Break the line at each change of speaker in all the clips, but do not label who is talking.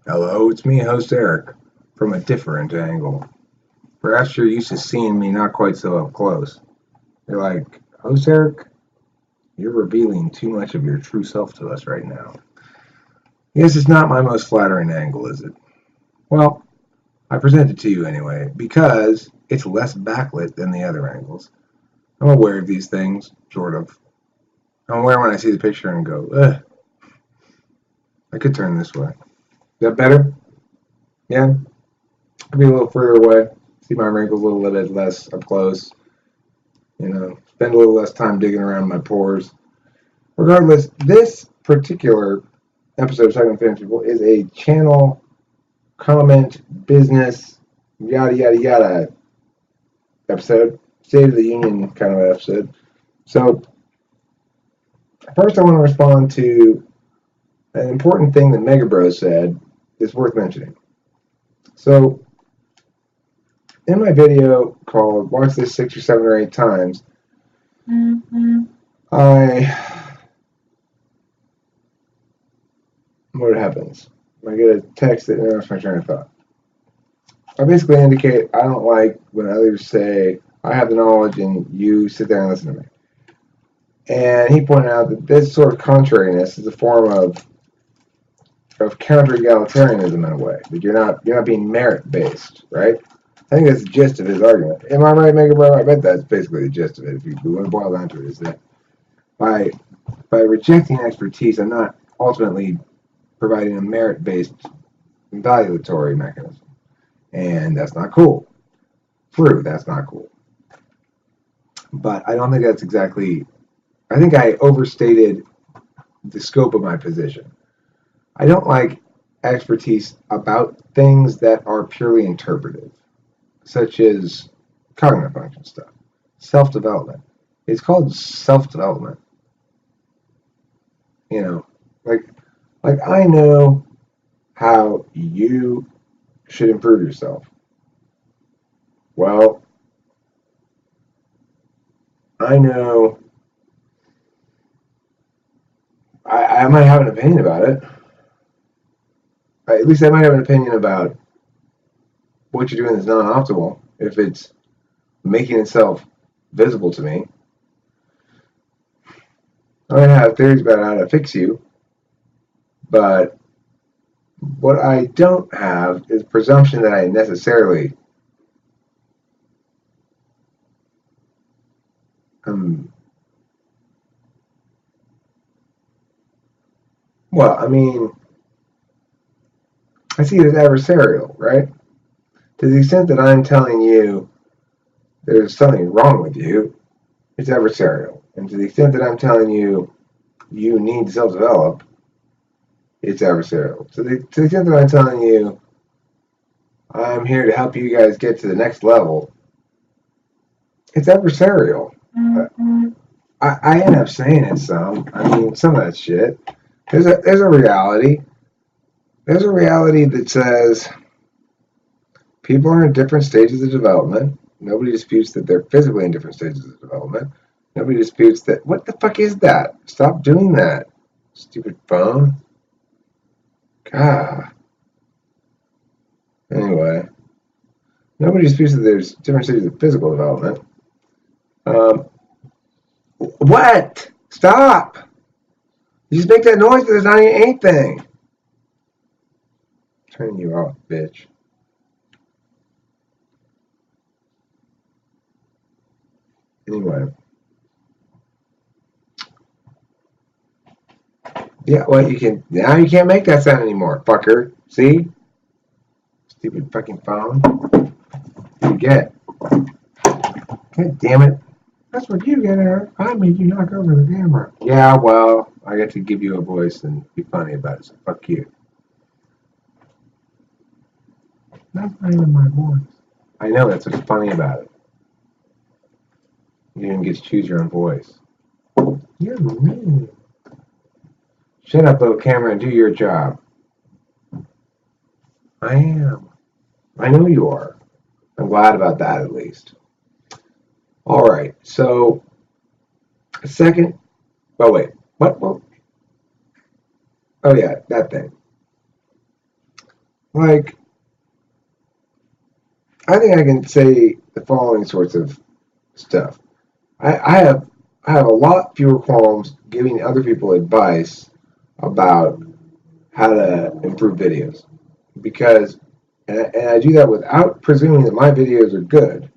Hello, it's me, host Eric, from a different angle. Perhaps you're used to seeing me not quite so up close. You're like, host Eric, you're revealing too much of your true self to us right now. Yes, it's not my most flattering angle, is it? Well, I present it to you anyway, because it's less backlit than the other angles. I'm aware of these things, sort of. I'm aware when I see the picture and go, ugh, I could turn this way. Is that better? Yeah? I'll be a little further away. See my wrinkles a little bit less up close. Spend a little less time digging around my pores. Regardless, this particular episode of Second Famous People is a channel comment business yada yada yada episode, State of the Union kind of episode. So first, I want to respond to an important thing that Mega Bros said is worth mentioning. So in my video called "Watch This 6 or 7 or 8 Times," I what happens? I get a text that interrupts my train of thought. I basically indicate I don't like when others say, I have the knowledge and you sit there and listen to me. And he pointed out that this sort of contrariness is a form of counter-egalitarianism in a way. That you're not being merit-based, right? I think that's the gist of his argument. Am I right, Mega Bro? I bet that's basically the gist of it. If we want to boil down to it, is that by rejecting expertise, I'm not ultimately providing a merit-based evaluatory mechanism. And that's not cool. True, that's not cool. But I don't think that's exactly. I think I overstated the scope of my position. I don't like expertise about things that are purely interpretive, such as cognitive function stuff, self development. It's called self development. You know, like I know how you should improve yourself. Well, I know I might have an opinion about it. At least I might have an opinion about what you're doing is non-optimal if it's making itself visible to me. I might have theories about how to fix you, but what I don't have is presumption that I necessarily um well, I mean, I see it as adversarial, right? To the extent that I'm telling you there's something wrong with you, it's adversarial. And to the extent that I'm telling you you need to self-develop, it's adversarial. To the extent that I'm telling you I'm here to help you guys get to the next level, it's adversarial. I end up saying it some. I mean, some of that shit. There's a reality. There's a reality that says people are in different stages of development. Nobody disputes that they're physically in different stages of development. Nobody disputes that. What the fuck is that? Stop doing that. Stupid phone. God. Anyway, nobody disputes that there's different stages of physical development. Um, what? Stop! You just make that noise, but there's not anything. Turning you off, bitch. Anyway. Yeah, well, you can now. You can't make that sound anymore, fucker. See? Stupid fucking phone. You get. God damn it. That's what you get, Eric. I made you knock over the camera. Yeah, well, I get to give you a voice and be funny about it, so fuck you. That's not even my voice. I know, that's what's funny about it. You didn't get to choose your own voice. You're mean. Shut up, little camera, and do your job. I am. I know you are. I'm glad about that, at least. All right, so second. Oh wait, what? Well, oh yeah, that thing. Like, I think I can say the following sorts of stuff. I have a lot fewer qualms giving other people advice about how to improve videos because, and I do that without presuming that my videos are good,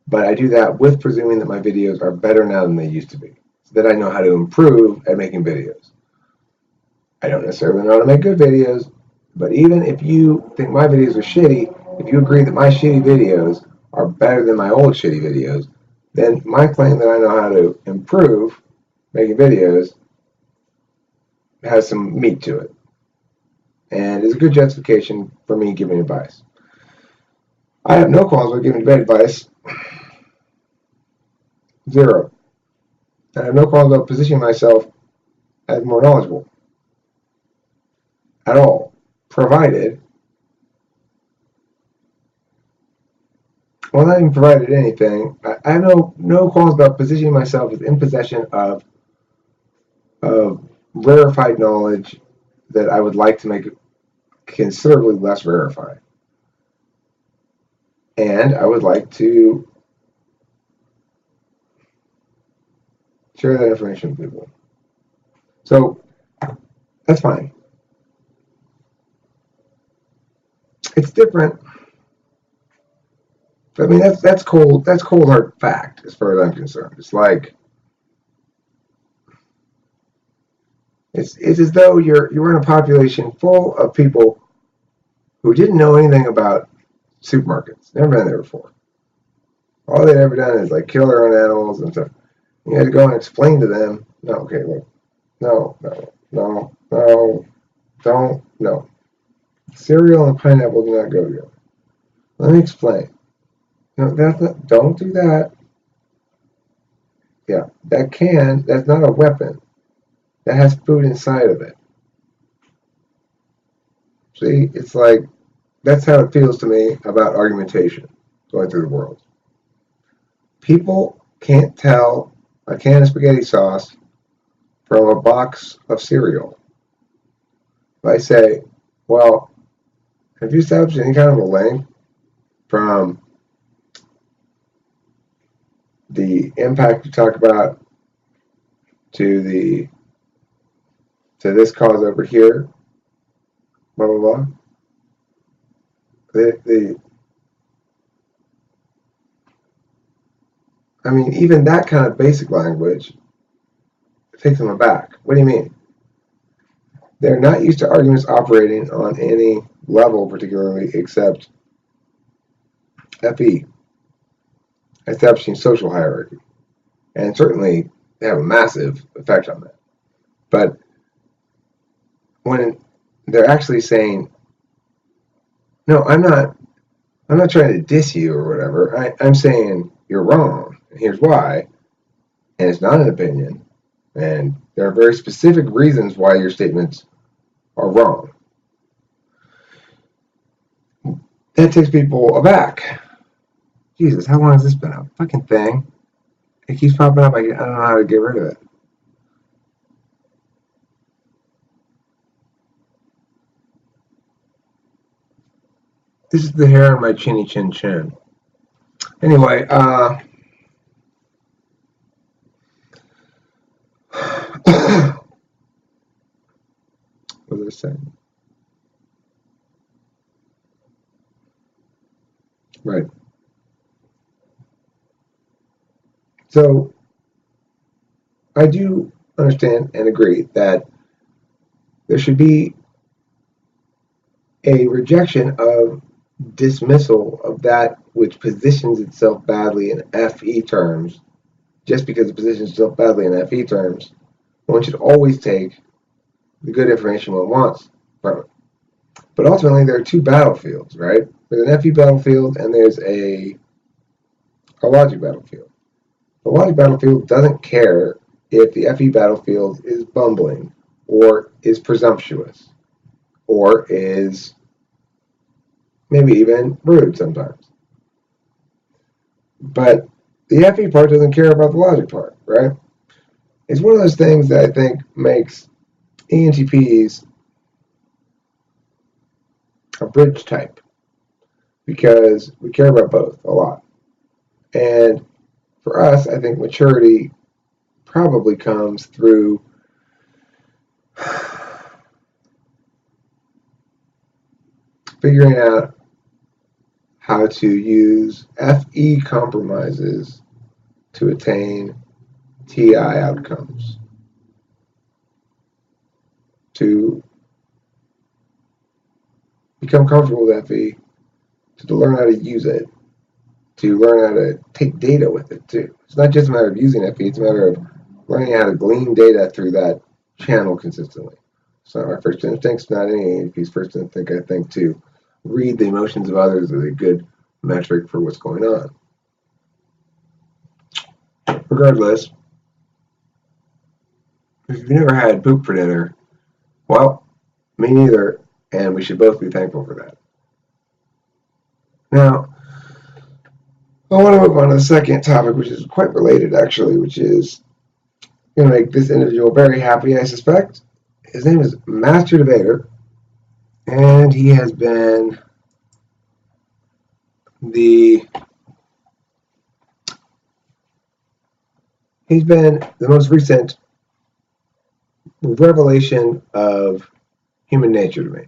but I do that with presuming that my videos are better now than they used to be, so that I know how to improve at making videos. I don't necessarily know how to make good videos, but even if you think my videos are shitty, if you agree that my shitty videos are better than my old shitty videos, then my claim that I know how to improve making videos has some meat to it and is a good justification for me giving advice. I have no qualms with giving bad advice. Zero. I have no qualms about positioning myself as more knowledgeable at all, provided, well, not even provided anything. I have no qualms about positioning myself as in possession of rarefied knowledge that I would like to make considerably less rarefied. And I would like to share that information with people. So that's fine. It's different. I mean, that's cold. That's cold hard fact as far as I'm concerned. It's like it's as though you're in a population full of people who didn't know anything about supermarkets. Never been there before. All they'd ever done is like kill their own animals and stuff. You had to go and explain to them. No, okay, look, no, don't, no. Cereal and pineapple do not go together. Let me explain. No, that's not. Don't do that. Yeah, that's not a weapon. That has food inside of it. See, it's like that's how it feels to me about argumentation going through the world. People can't tell a can of spaghetti sauce from a box of cereal. If I say, well, have you established any kind of a link from the impact you talk about to this cause over here, blah blah blah. The I mean, even that kind of basic language takes them aback. What do you mean? They're not used to arguments operating on any level, particularly except FE, establishing social hierarchy, and certainly they have a massive effect on that. But when they're actually saying, "No, I'm not trying to diss you or whatever. I'm saying you're wrong, and here's why," and it's not an opinion, and there are very specific reasons why your statements are wrong. That takes people aback. Jesus, how long has this been a fucking thing? It keeps popping up. I don't know how to get rid of it. This is the hair on my chinny chin chin. Anyway, what was I saying? Right. So I do understand and agree that there should be a rejection of dismissal of that which positions itself badly in FE terms. Just because it positions itself badly in FE terms, one should always take the good information one wants from it. But ultimately, there are two battlefields, right? There's an FE battlefield and there's a logic battlefield. The logic battlefield doesn't care if the FE battlefield is bumbling or is presumptuous or is maybe even rude sometimes. But the FE part doesn't care about the logic part, right? It's one of those things that I think makes ENTPs a bridge type, because we care about both a lot. And for us, I think maturity probably comes through figuring out how to use FE compromises to attain TI outcomes, to become comfortable with FE, to learn how to use it, to learn how to take data with it too. It's not just a matter of using FE, it's a matter of learning how to glean data through that channel consistently. So our first instinct's not any AP's first instinct, I think, to read the emotions of others is a good metric for what's going on. Regardless, if you've never had poop for dinner, well, me neither, and we should both be thankful for that. Now, I want to move on to the second topic, which is quite related, actually, which is going to make this individual very happy, I suspect. His name is Master Debater, and he has been the most recent revelation of human nature to me,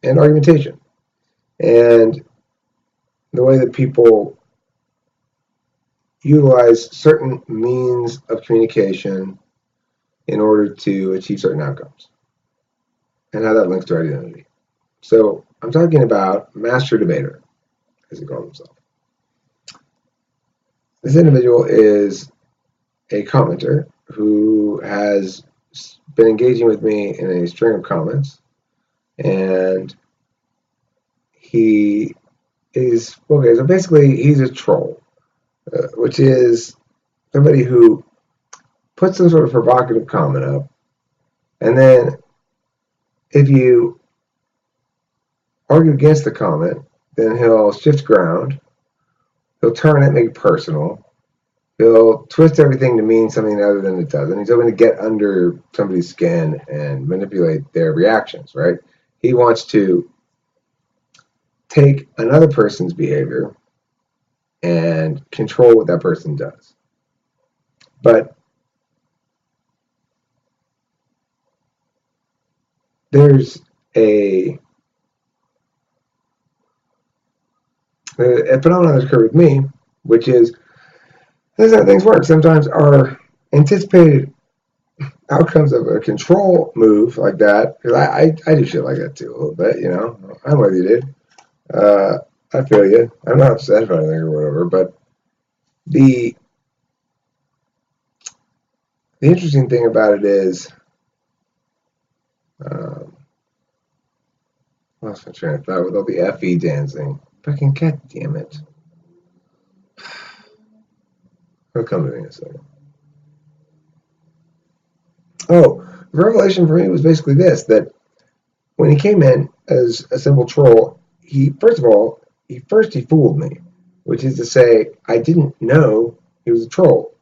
and argumentation, and the way that people utilize certain means of communication in order to achieve certain outcomes, and how that links to identity. So I'm talking about Master Debater, as he calls himself. This individual is a commenter who has been engaging with me in a string of comments, and he is, okay, so basically he's a troll, which is somebody who puts some sort of provocative comment up, and then if you argue against the comment, then he'll shift ground, he'll turn it, make it personal, he'll twist everything to mean something other than it does, and he's hoping to get under somebody's skin and manipulate their reactions, right? He wants to take another person's behavior and control what that person does. But there's a phenomenon that's occurred with me, which is, this is how things work. Sometimes our anticipated outcomes of a control move like that, because I do shit like that too a little bit, you know. I'm with you, dude. I feel you. I'm not upset about anything or whatever, but the interesting thing about it is, lost my train of thought with all the FE dancing. Fucking god damn it. It'll come to me in a second. Oh, the revelation for me was basically this, that when he came in as a simple troll, he fooled me, which is to say, I didn't know he was a troll.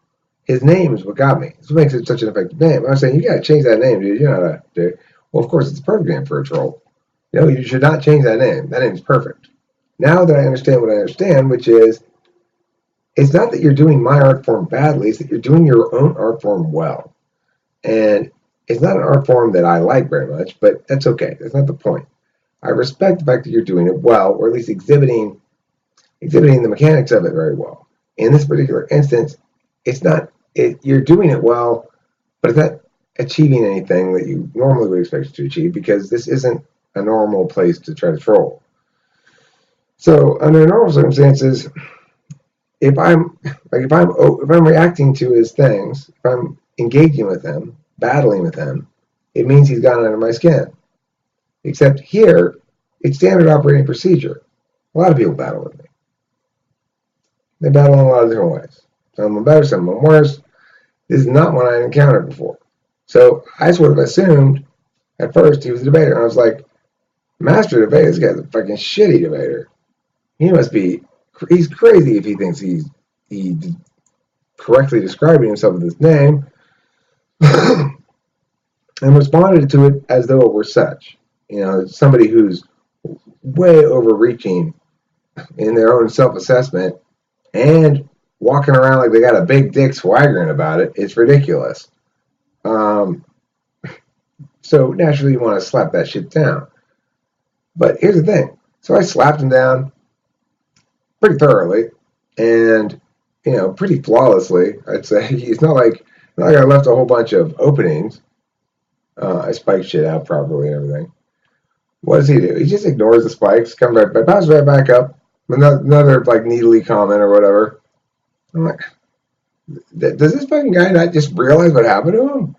His name is what got me. This makes it such an effective name. I was saying, you gotta change that name, dude. You know how to do it. Well, of course, it's a perfect name for a troll. No, you should not change that name. That name's perfect. Now that I understand what I understand, which is, it's not that you're doing my art form badly, it's that you're doing your own art form well. And it's not an art form that I like very much, but that's okay. That's not the point. I respect the fact that you're doing it well, or at least exhibiting the mechanics of it very well. In this particular instance, you're doing it well, but it's not achieving anything that you normally would expect it to achieve, because this isn't a normal place to try to troll. So under normal circumstances, if I'm reacting to his things, if I'm engaging with him, battling with him, it means he's gotten under my skin. Except here, it's standard operating procedure. A lot of people battle with me. They battle in a lot of different ways. Some of them better, some of them worse. This is not one I encountered before. So I sort of assumed at first he was a debater. And I was like, Master Debater, this guy's a fucking shitty debater. He's crazy if he thinks he's correctly describing himself with his name. And responded to it as though it were such. You know, somebody who's way overreaching in their own self-assessment and walking around like they got a big dick swaggering about it. It's ridiculous. Um, so naturally you want to slap that shit down. But here's the thing. So I slapped him down pretty thoroughly and, pretty flawlessly, I'd say. It's not like I left a whole bunch of openings. I spiked shit out properly and everything. What does he do? He just ignores the spikes, comes right back, pops right back up. Another like needly comment or whatever. I'm like, does this fucking guy not just realize what happened to him?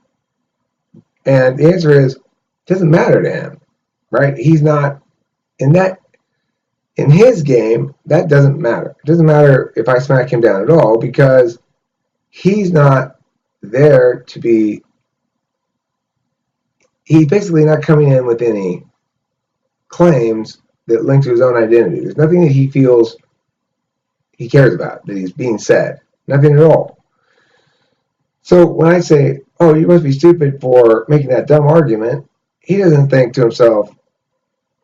And the answer is, it doesn't matter to him, right? He's not in that. In his game, that doesn't matter. It doesn't matter if I smack him down at all because he's not there to be. He's basically not coming in with any claims that link to his own identity. There's nothing that he feels he cares about that he's being said. Nothing at all. So when I say, "Oh, you must be stupid for making that dumb argument," he doesn't think to himself,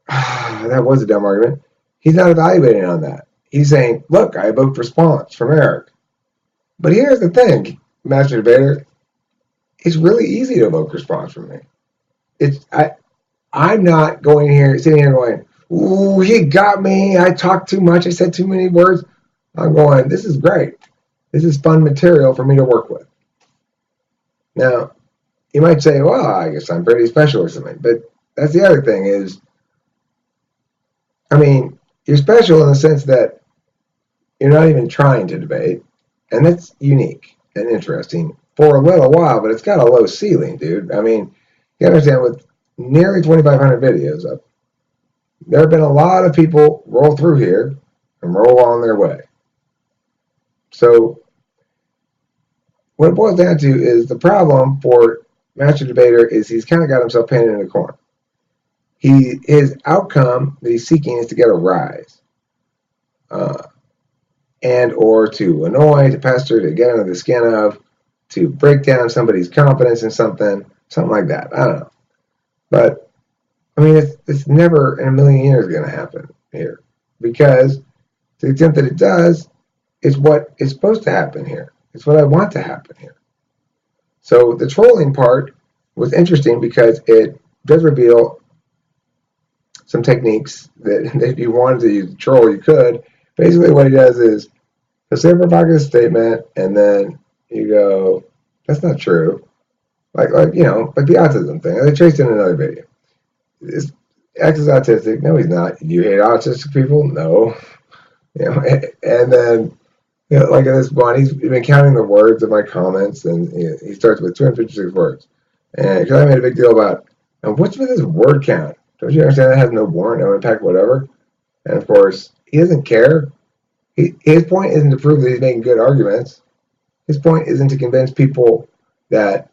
"That was a dumb argument." He's not evaluating on that. He's saying, "Look, I evoked response from Eric." But here's the thing, Master Debater. It's really easy to evoke response from me. I'm not sitting here going, "Ooh, he got me. I talked too much. I said too many words." I'm going, "This is great. This is fun material for me to work with." Now, you might say, "Well, I guess I'm pretty special or something." But that's the other thing is, I mean, you're special in the sense that you're not even trying to debate. And that's unique and interesting for a little while, but it's got a low ceiling, dude. I mean, you understand with nearly 2,500 videos up, there have been a lot of people roll through here and roll on their way. So what it boils down to is the problem for Master Debater is he's kind of got himself painted in a corner. His outcome that he's seeking is to get a rise, and or to annoy, to pester, to get under the skin of, to break down somebody's confidence in something like that. I don't know, but I mean, it's never in a million years going to happen here because to the extent that it does, it's what is supposed to happen here. It's what I want to happen here. So the trolling part was interesting because it does reveal some techniques that if you wanted to use troll, you could. Basically, what he does is he'll say a provocative statement, and then you go, "That's not true." Like like the autism thing. I traced in another video. X is autistic. No, he's not. Do you hate autistic people? No. And then like in this one, he's been counting the words of my comments, and he starts with 256 words. And because I made a big deal about, and what's with this word count? Don't you understand that has no warrant, no impact, whatever? And of course, he doesn't care. His point isn't to prove that he's making good arguments. His point isn't to convince people that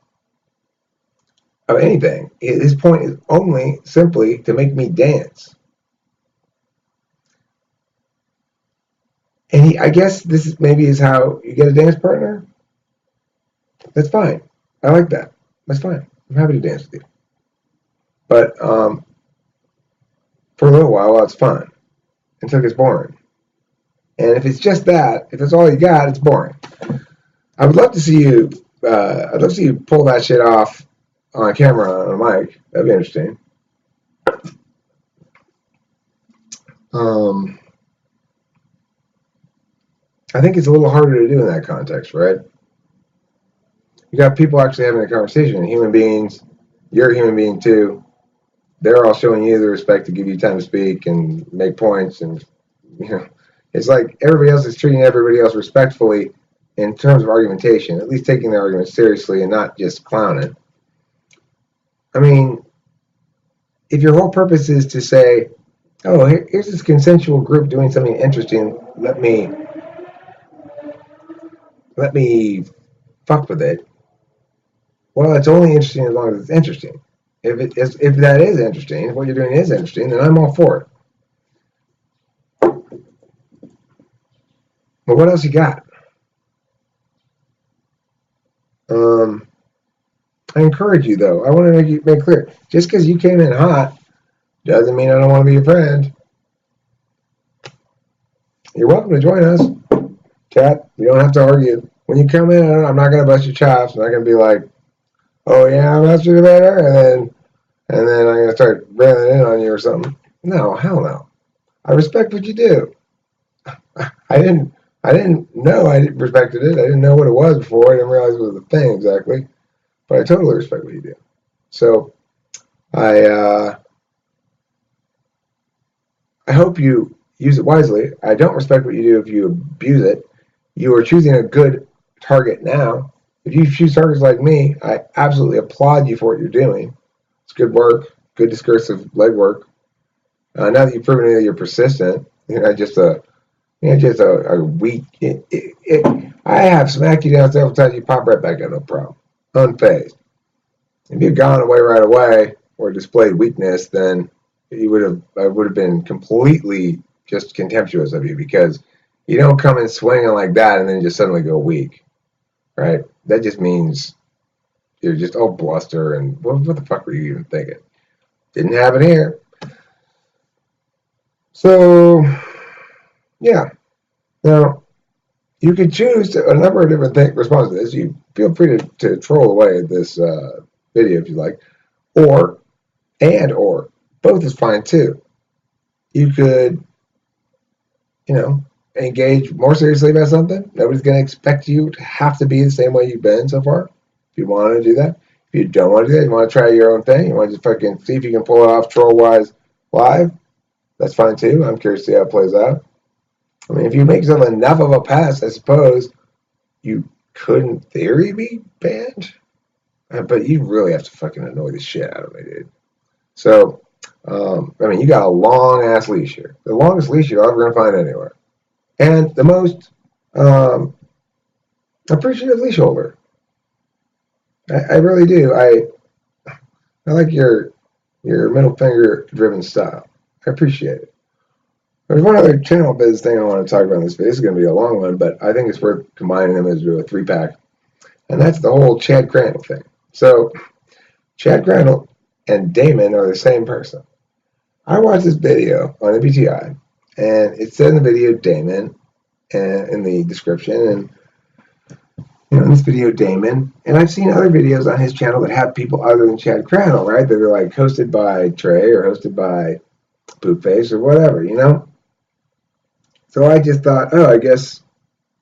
of anything. His point is only simply to make me dance. And I guess this maybe is how you get a dance partner. That's fine. I like that. That's fine. I'm happy to dance with you. But for a little while, it's fun until it gets boring. And if it's just that, if that's all you got, it's boring. I would love to see you. I'd love to see you pull that shit off on camera on a mic. That'd be interesting. I think it's a little harder to do in that context, right? You got people actually having a conversation. Human beings. You're a human being too. They're all showing you the respect to give you time to speak and make points, and it's like everybody else is treating everybody else respectfully in terms of argumentation, at least taking their arguments seriously and not just clowning. I mean, if your whole purpose is to say, "Oh, here's this consensual group doing something interesting, let me fuck with it," well, it's only interesting as long as it's interesting. If that is interesting, if what you're doing is interesting, then I'm all for it. But what else you got? I encourage you, though. I want to make clear, just because you came in hot Doesn't mean I don't want to be your friend. You're welcome to join us. Chat, we don't have to argue. When you come in, I'm not going to bust your chops. I'm not going to be like, oh yeah, I'm not sure better, and then I'm going to start railing in on you or something. No, hell no. I respect what you do. I didn't I didn't know I respected it. I didn't know what it was before. I didn't realize it was a thing exactly. But I totally respect what you do. So I I hope you use it wisely. I don't respect what you do if you abuse it. You are choosing a good target now. If you choose targets like me, I absolutely applaud you for what you're doing. It's good work, good discursive legwork. Now that you've proven that you're persistent, you're not just a weak. I have smacked you down several times. You pop right back up, no problem, unfazed. If you'd gone away right away or displayed weakness, then I would have been completely just contemptuous of you because you don't come in swinging like that and then just suddenly go weak, right? That just means you're just all bluster and what the fuck were you even thinking? Didn't happen here. So yeah, now you can choose a number of different responses to this. You feel free to troll away at this video if you like, or or both is fine too. You could, engage more seriously about something. Nobody's going to expect you to have to be the same way you've been so far. If you want to do that, if you don't want to do that, you want to try your own thing. You want to just fucking see if you can pull it off troll wise live. That's fine too. I'm curious to see how it plays out. I mean, if you make yourself enough of a pass, I suppose you could, in theory, be banned. But you really have to fucking annoy the shit out of me, dude. So, I mean, you got a long ass leash here. The longest leash you're ever going to find anywhere. And the most appreciative leash holder. I really do. I like your middle finger driven style. I appreciate it. There's one other channel biz thing I want to talk about in this video. This is going to be a long one, but I think it's worth combining them into a 3-pack. And that's the whole Chad Crandall thing. So, Chad Crandall and Damon are the same person. I watched this video on MBTI, and it said in the video Damon, and in the description, and in this video Damon, and I've seen other videos on his channel that have people other than Chad Crandall, right? That are like hosted by Trey or hosted by Poopface or whatever, So I just thought, oh, I guess,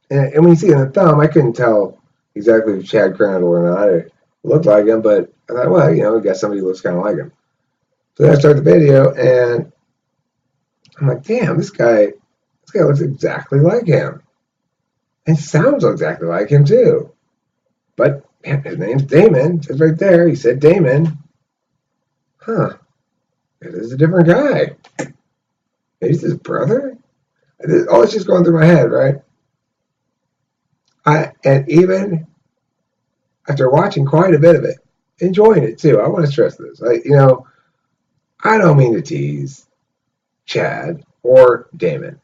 and when you see it in the thumb, I couldn't tell exactly if Chad Crandall or not. It looked like him, but I thought, well, I guess somebody looks kind of like him. So then I start the video, and I'm like, damn, this guy looks exactly like him. And sounds exactly like him, too. But his name's Damon. It's right there. He said Damon. Huh. It is a different guy. Maybe it's his brother? All it's just going through my head, right? And even after watching quite a bit of it, enjoying it too. I want to stress this. I don't mean to tease Chad or Damon.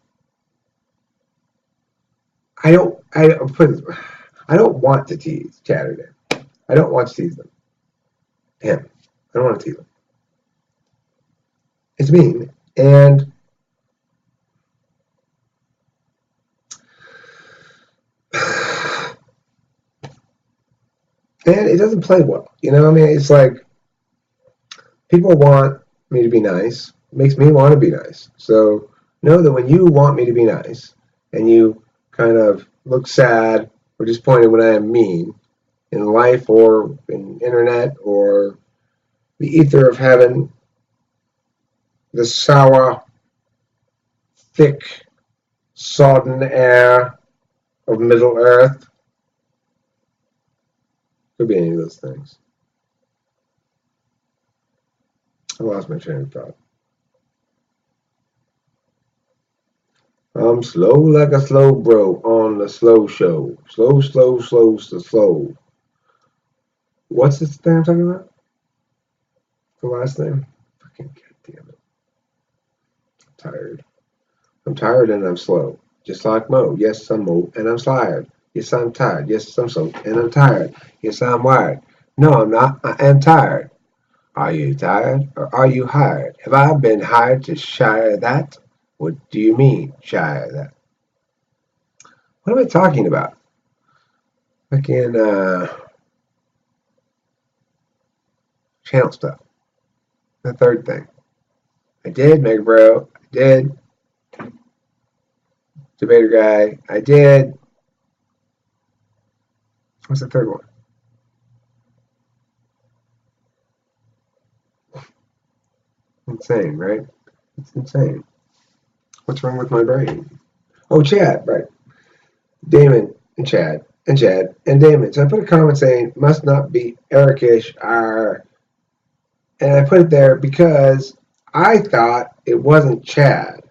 I don't want to tease Chad or Damon. I don't want to tease them. Him. I don't want to tease him. It's mean. And it doesn't play well. I mean, it's like people want me to be nice. It makes me want to be nice. So know that when you want me to be nice and you kind of look sad or disappointed when I am mean in life or in internet or the ether of heaven, the sour, thick, sodden air of Middle Earth. Could be any of those things. I lost my train of thought. I'm slow like a slow bro on the slow show. Slow, slow, slow, slow. What's this thing I'm talking about? The last name? Fucking goddamn it. I'm tired. I'm tired and I'm slow. Just like Mo. Yes, I'm Mo and I'm tired. Yes, I'm tired. Yes, I'm slow and I'm tired. Yes, I'm wired. No, I'm not. I am tired. Are you tired or are you hired? Have I been hired to shire that? What do you mean, shire that? What am I talking about? Fucking channel stuff. The third thing. I did, Mega Bro. I did. Debater Guy. I did. What's the third one? Insane, right? It's insane. What's wrong with my brain? Oh, Chad, right. Damon and Chad and Chad and Damon. So I put a comment saying, must not be Erikish, and I put it there because I thought it wasn't Chad.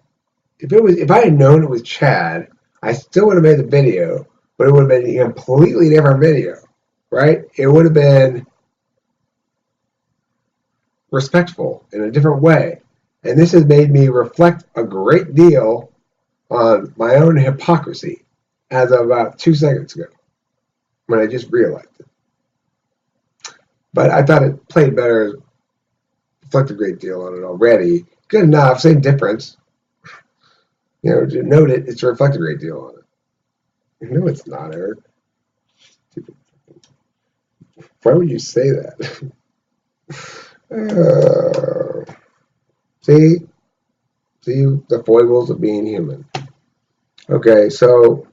If I had known it was Chad, I still would have made the video, but it would have been a completely different video, right? It would have been respectful in a different way. And this has made me reflect a great deal on my own hypocrisy as of about 2 seconds ago when I just realized it. But I thought it played better, reflected a great deal on it already. Good enough, same difference. To note it, it's reflected a great deal on it. No, it's not, Eric. Why would you say that? See the foibles of being human. Okay, so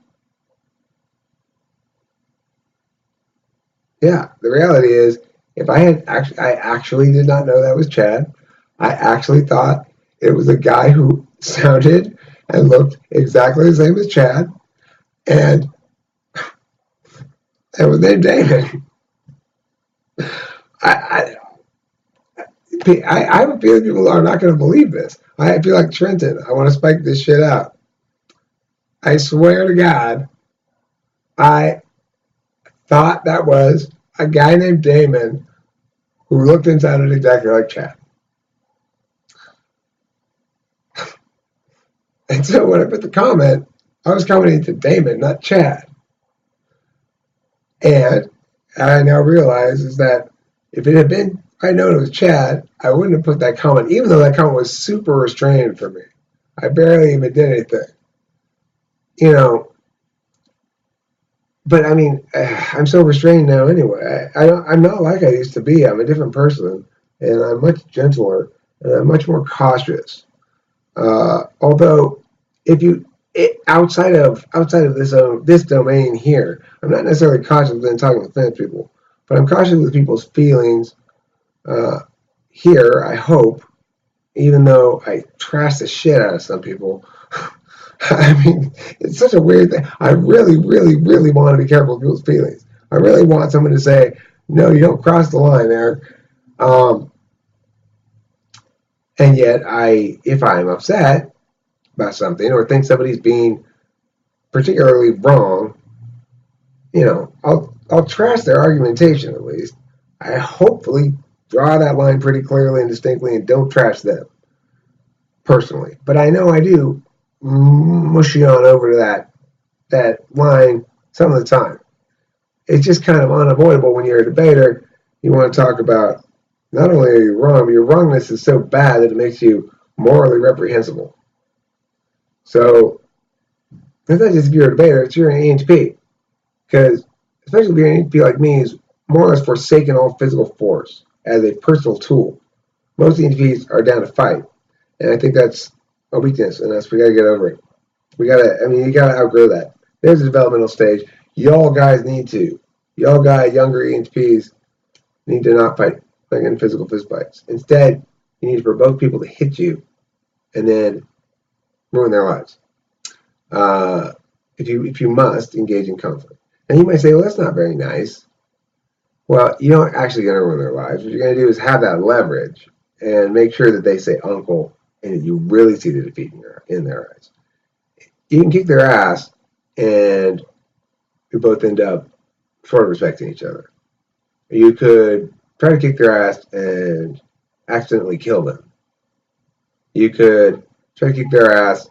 yeah, the reality is, if I actually did not know that was Chad. I actually thought it was a guy who sounded and looked exactly the same as Chad, and it was named Damon. I, I have a feeling people are not going to believe this. I feel like Trenton. I want to spike this shit out. I swear to God, I thought that was a guy named Damon who looked and sounded exactly like Chad. And so when I put the comment, I was commenting to Damon, not Chad. And I now realize is that if it had been, I known it was Chad, I wouldn't have put that comment, even though that comment was super restrained for me. I barely even did anything. But I mean, I'm so restrained now anyway. I'm not like I used to be. I'm a different person, and I'm much gentler, and I'm much more cautious. Although, outside of this domain here, I'm not necessarily cautious when talking with Finnish people, but I'm cautious with people's feelings here. I hope, even though I trash the shit out of some people. I mean, it's such a weird thing. I really, really, really want to be careful with people's feelings. I really want someone to say, "No, you don't cross the line, Eric." And yet, if I'm upset about something or think somebody's being particularly wrong, I'll trash their argumentation at least. I hopefully draw that line pretty clearly and distinctly and don't trash them personally. But I know I do mushy on over to that line some of the time. It's just kind of unavoidable when you're a debater. You want to talk about not only are you wrong, but your wrongness is so bad that it makes you morally reprehensible. So it's not just if you're a debater, it's you're an EHP. Because especially if you're an EHP like me, is more or less forsaken all physical force as a personal tool. Most EHPs are down to fight. And I think that's a weakness in us. We gotta get over it. You gotta outgrow that. There's a developmental stage. Y'all guys need to. Y'all younger EHPs need to not fight like in physical fist fights. Instead, you need to provoke people to hit you and then ruin their lives. If you must engage in conflict. And you might say, well, that's not very nice. Well, you're not actually going to ruin their lives. What you're going to do is have that leverage and make sure that they say uncle and you really see the defeat in their eyes. You can kick their ass and you both end up sort of respecting each other. You could try to kick their ass and accidentally kill them. You could try to kick their ass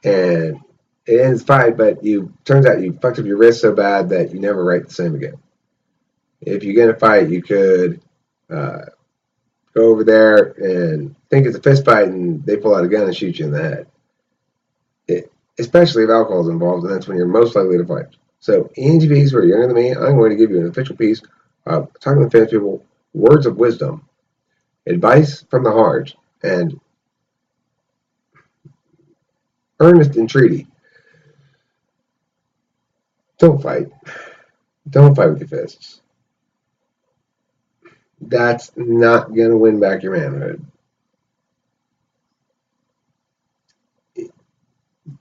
and it ends fine, but turns out you fucked up your wrist so bad that you never write the same again. If you get in a fight, you could
go over there and think it's a fist fight, and they pull out a gun and shoot you in the head. Especially if alcohol is involved, and that's when you're most likely to fight. So, ENTPs who are younger than me, I'm going to give you an official piece of talking with famous people, words of wisdom, advice from the heart, and earnest entreaty. Don't fight. Don't fight with your fists. That's not going to win back your manhood.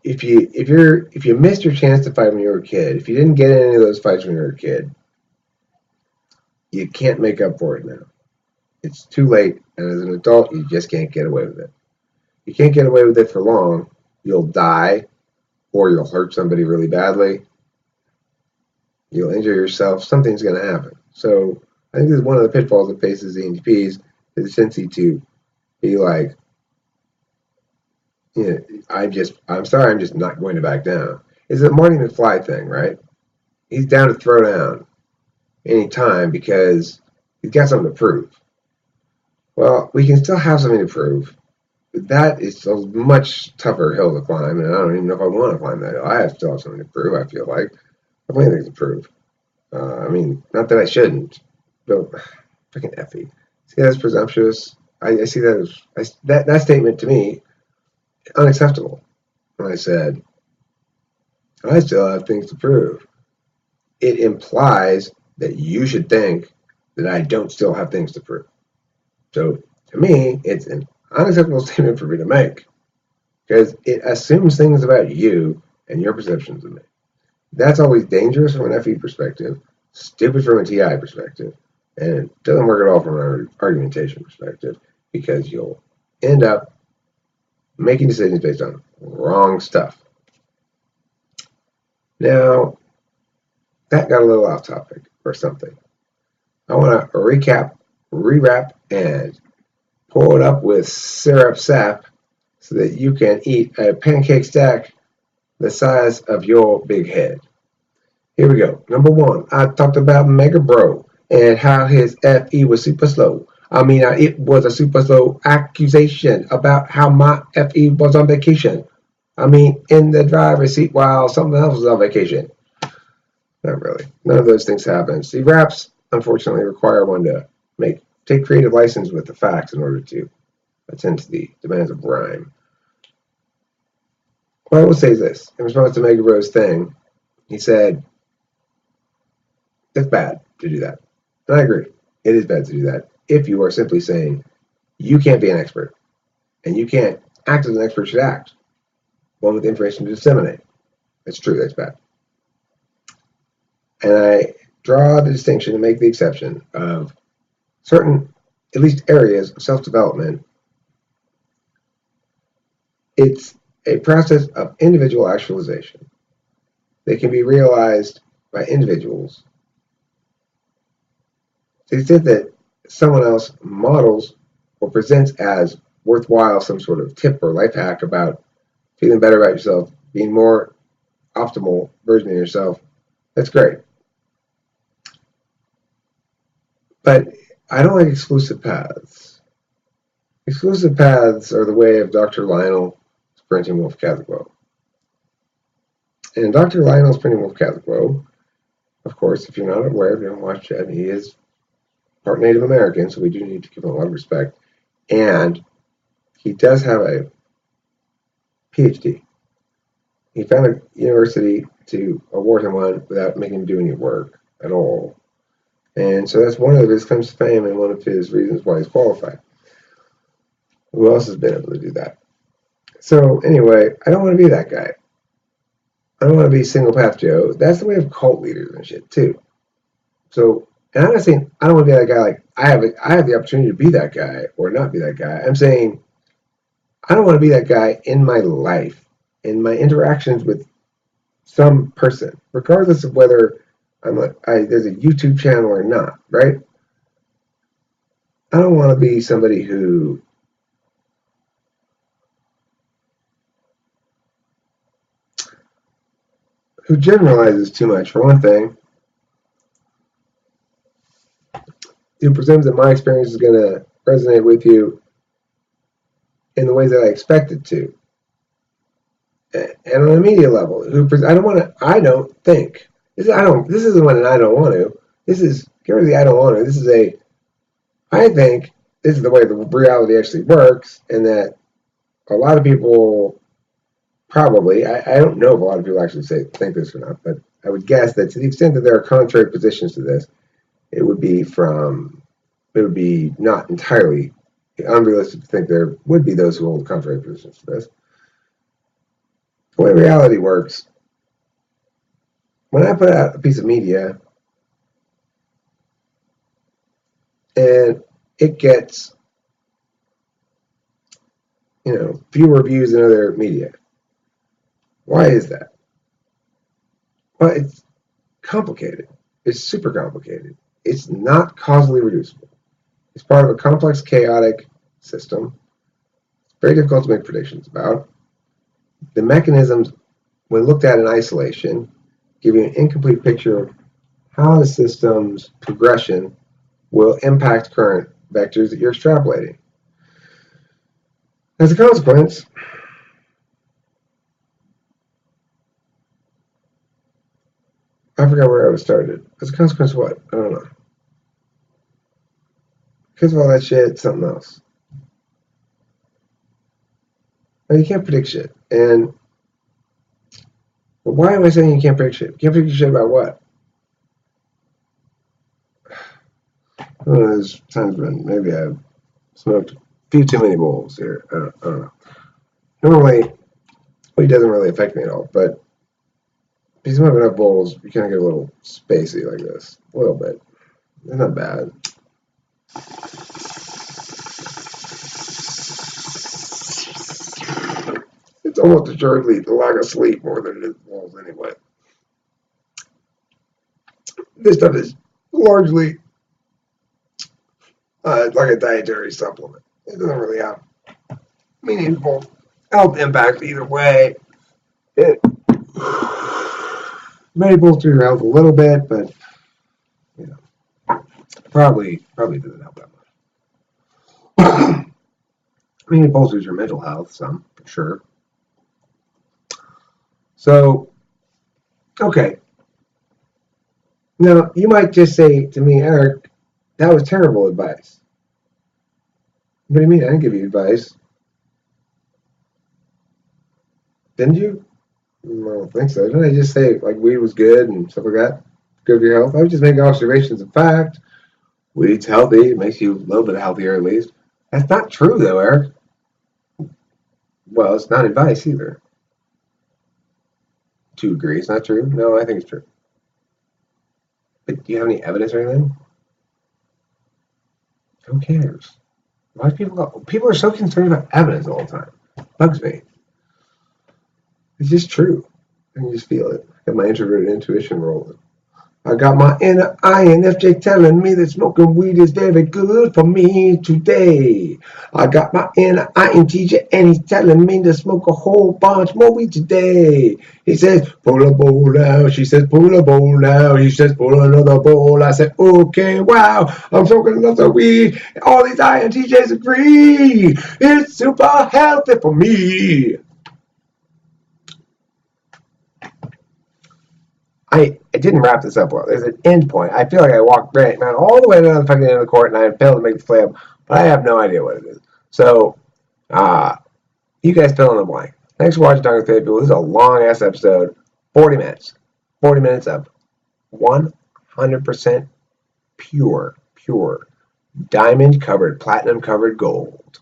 If you missed your chance to fight when you were a kid, if you didn't get in any of those fights when you were a kid, you can't make up for it now. It's too late, and as an adult, you just can't get away with it. You can't get away with it for long. You'll die, or you'll hurt somebody really badly. You'll injure yourself. Something's going to happen. So I think this is one of the pitfalls that faces the ENTPs, is the tendency to be like, I'm sorry, I'm just not going to back down. It's a Marty McFly thing, right? He's down to throw down any time because he's got something to prove. Well, we can still have something to prove. But that is a much tougher hill to climb, and I don't even know if I want to climb that hill. I still have something to prove, I feel like. I have plenty of things to prove. Not that I shouldn't, but freaking effie. See, that's presumptuous. I see that as that statement to me unacceptable. When I said I still have things to prove, it implies that you should think that I don't still have things to prove. So to me, it's an unacceptable statement for me to make because it assumes things about you and your perceptions of me. That's always dangerous from an FE perspective, stupid from a TI perspective, and it doesn't work at all from an argumentation perspective because you'll end up making decisions based on wrong stuff. Now, that got a little off topic or something. I want to recap, rewrap, and pull it up with syrup sap so that you can eat a pancake stack the size of your big head. Here we go. Number one, I talked about Mega Bro and how his FE was super slow. It was a super slow accusation about how my FE was on vacation. In the driver's seat while someone else was on vacation. Not really. None of those things happen. See, raps, unfortunately, require one to take creative license with the facts in order to attend to the demands of rhyme. What I will say is this. In response to Mega Bro's thing, he said, it's bad to do that. And I agree. It is bad to do that if you are simply saying you can't be an expert and you can't act as an expert should act. One with information to disseminate. That's true. That's bad. And I draw the distinction and make the exception of certain, at least areas of self-development. It's a process of individual actualization. They can be realized by individuals to the extent that someone else models or presents as worthwhile some sort of tip or life hack about feeling better about yourself, being more optimal version of yourself. That's great. But I don't like exclusive paths. Exclusive paths are the way of Dr. Lionel Sprinting Wolf Catholic Woe. And Dr. Lionel Sprinting Wolf Catholic Woe, of course, if you're not aware, if you haven't watched yet, he is part Native American, so we do need to give him a lot of respect. And he does have a PhD. He found a university to award him one without making him do any work at all. And so that's one of his claims to fame and one of his reasons why he's qualified. Who else has been able to do that? So anyway, I don't want to be that guy. I don't want to be single path Joe. That's the way of cult leaders and shit too. So, and I'm not saying I don't want to be that guy. Like I have the opportunity to be that guy or not be that guy. I'm saying I don't want to be that guy in my life, in my interactions with some person, regardless of whether there's a YouTube channel or not, right? I don't want to be somebody who generalizes too much, for one thing. Who presumes that my experience is going to resonate with you in the ways that I expect it to. And on a media level, I don't think. This isn't what an I don't want to. This is, get rid of the I don't want to. This is I think this is the way the reality actually works, and that a lot of people probably, I don't know if a lot of people actually think this or not, but I would guess that to the extent that there are contrary positions to this, it would be not entirely unrealistic to think there would be those who hold contrary positions to this. The way reality works, when I put out a piece of media and it gets, fewer views than other media, why is that? Well, it's complicated. It's super complicated. It's not causally reducible. It's part of a complex, chaotic system. It's very difficult to make predictions about. The mechanisms, when looked at in isolation, give you an incomplete picture of how the system's progression will impact current vectors that you're extrapolating. As a consequence, I forgot where I was started. As a consequence of what? I don't know. Because of all that shit, something else. Well, you can't predict shit. But why am I saying you can't predict shit? You can't predict shit about what? I don't know, there's times when maybe I've smoked a few too many bowls here. I don't know. Normally, weed doesn't really affect me at all, but if you smoke enough bowls, you kind of get a little spacey like this. A little bit. It's not bad. It's almost assuredly the lack of sleep more than it is bowls anyway. This stuff is largely like a dietary supplement. It doesn't really have meaningful health impact either way. It may bolster your health a little bit, but probably doesn't help that much. I mean, it bolsters your mental health some, for sure. So, okay. Now, you might just say to me, Eric, that was terrible advice. What do you mean? I didn't give you advice. Didn't you? I don't think so. Didn't I just say like weed was good and stuff like that? Good for your health? I was just making observations of fact. Weed's healthy. It makes you a little bit healthier at least. That's not true though, Eric. Well, it's not advice either. To agree, it's not true? No, I think it's true. But do you have any evidence or anything? Who cares? Why do people are so concerned about evidence all the time? Bugs me. It's just true. I can just feel it. I got my introverted intuition rolling. I got my inner INFJ telling me that smoking weed is very good for me today. I got my inner INTJ and he's telling me to smoke a whole bunch more weed today. He says, pull a bowl now. She says, pull a bowl now. He says, pull another bowl. I said, okay, wow, I'm smoking another weed. All these INTJs agree. It's super healthy for me. I didn't wrap this up well. There's an end point. I feel like I walked right man all the way down the fucking end of the court and I failed to make the play up, but I have no idea what it is. So, you guys fill in the blank. Thanks for watching Talking with People. This is a long ass episode. 40 minutes. 40 minutes of 100% pure, diamond covered, platinum covered gold.